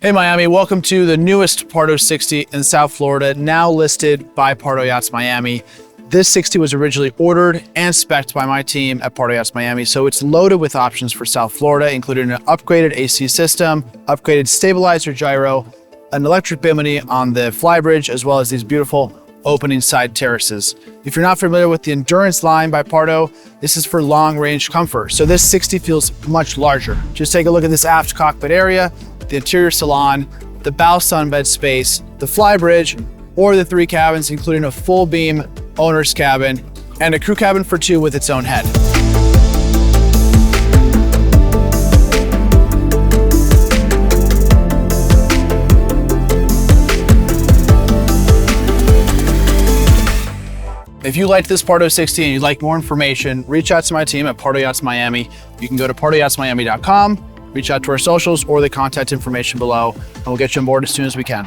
Hey Miami, welcome to the newest Pardo 60 in South Florida, now listed by Pardo Yachts Miami. This 60 was originally ordered and spec'd by my team at Pardo Yachts Miami, so it's loaded with options for South Florida, including an upgraded AC system, upgraded stabilizer gyro, an electric bimini on the flybridge, as well as these beautiful opening side terraces. If you're not familiar with the Endurance line by Pardo, this is for long range comfort. So this 60 feels much larger. Just take a look at this aft cockpit area, the interior salon, the bow sunbed space, the flybridge, or the 3 cabins, including a full beam owner's cabin and a crew cabin for 2 with its own head. If you liked this Pardo 60 and you'd like more information, reach out to my team at Pardo Yachts Miami. You can go to pardoyachtsmiami.com, reach out to our socials or the contact information below, and we'll get you on board as soon as we can.